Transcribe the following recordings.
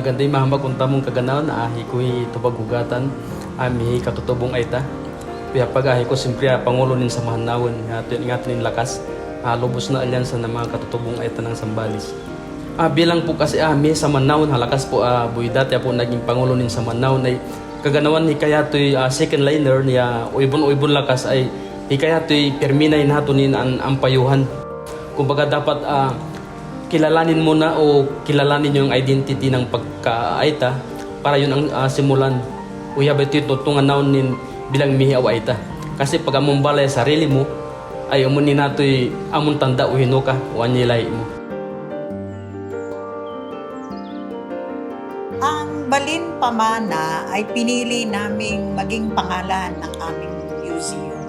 ganda yung mahambag kung tamong kaganaw na ahi ko'y tubag-hugatan, ami katutubong ay ta. Kaya pag-ahi ko, siyempre Pangulo nin sa mahanawon, ingatan nin lakas, lubos na alyansa ng mga katutubong ay ta ng Sambales. Bilang po kasi ami sa Manawon, halakas po buhay dati po naging Pangulo nin sa Manawon ay kaganawan ni kaya to'y second liner niya uibon lakas ay kaya to'y perminay nato nin ang payuhan. Kumbaga dapat kilalanin mo na o kilalanin yung identity ng pagka-aita para yun ang simulan. Uya ba ito tutungan naon nin bilang mihi o aita. Kasi pag among balay sarili mo, ay umunin nato'y among tanda o hinuka o anilay mo. Ang Balin Pamana ay pinili naming maging pangalan ng aming museum.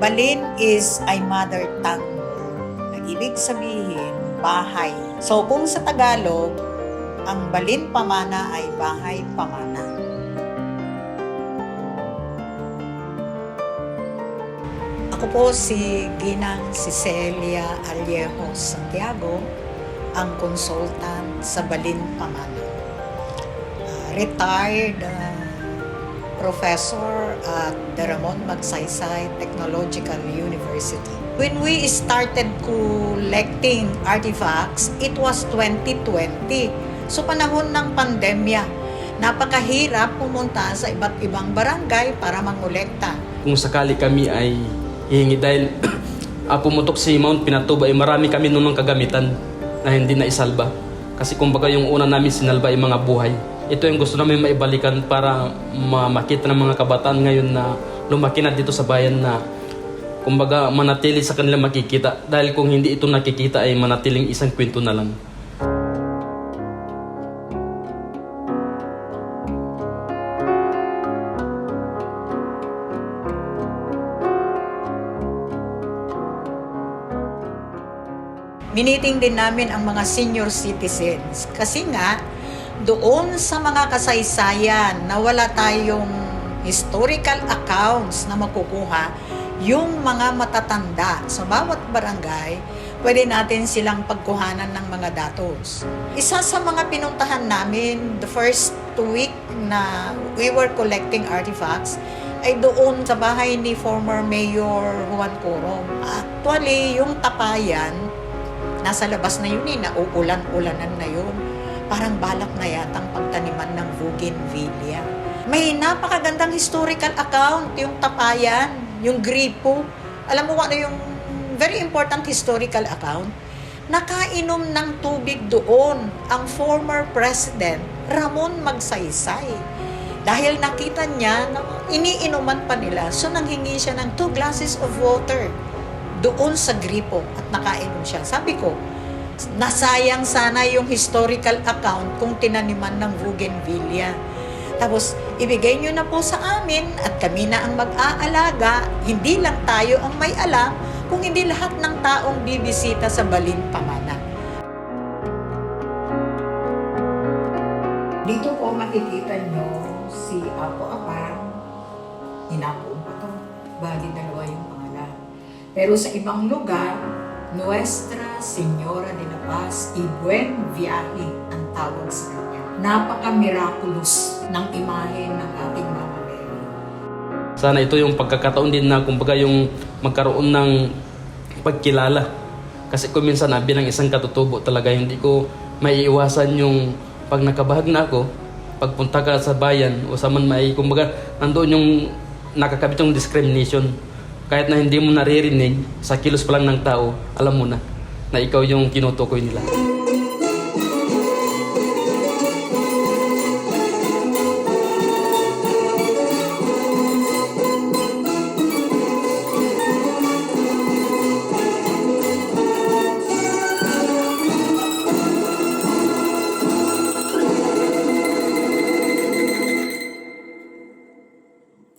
Balin is ay mother tongue. Ibig sabihin, bahay. So kung sa Tagalog, ang Balin Pamana ay bahay pamana. Ako po si Ginang Cicelia Aliejo Santiago, ang consultant sa Balin Pamana. Retired professor at the Ramon Magsaysay Technological University. When we started collecting artifacts, it was 2020. So panahon ng pandemya, napakahirap pumunta sa iba't ibang barangay para mangolekta. Kung sakali kami ay hihingi dahil pumutok si Mount Pinatuba ay marami kami nung kagamitan na hindi na isalba. Kasi kumbaga yung una namin sinalba ay mga buhay. Ito yung gusto namin maibalikan para makita ng mga kabataan ngayon na lumaki na dito sa bayan na kumbaga manatili sa kanila makikita. Dahil kung hindi ito nakikita ay manatiling isang kwento na lang. Miniting din namin ang mga senior citizens kasi nga doon sa mga kasaysayan na wala tayong historical accounts na makukuha, yung mga matatanda sa bawat barangay, pwede natin silang pagkuhanan ng mga datos. Isa sa mga pinuntahan namin the first week na we were collecting artifacts ay doon sa bahay ni former Mayor Juan Corom. Actually, yung tapayan, nasa labas na yun nauulan-ulanan na yun. Parang balak na yatang pagtaniman ng bougainvillea. May napakagandang historical account, yung tapayan, yung gripo. Alam mo ano yung very important historical account? Nakainom ng tubig doon ang former President Ramon Magsaysay. Dahil nakita niya na iniinuman pa nila, so nanghingi siya ng 2 glasses of water doon sa gripo at nakainom siya. Sabi ko, nasayang sana yung historical account kung tinaniman ng bougainvillea. Tapos, ibigay nyo na po sa amin at kami na ang mag-aalaga. Hindi lang tayo ang may alam, kung hindi lahat ng taong bibisita sa Balin Pamana. Dito po makikita nyo si Apo Apang. Inapoon pa to. Bali dalawa yung pangalan. Pero sa ibang lugar, Nuestra Señora de la Paz y Buen Viaje ang tawag sa kanya. Napaka-miraculous ng imahe ng ating Mama Mary. Sana ito yung pagkakataon din na kumbaga yung magkaroon ng pagkilala. Kasi kung minsan bilang isang katutubo talaga hindi ko maiiwasan yung pag nakabahag na ako, pagpunta ka sa bayan o sa man may kumbaga nandoon yung nakakabit yung discrimination. Kahit na hindi mo naririnig, sa kilos pa lang ng tao, alam mo na ikaw yung tinutukoy nila.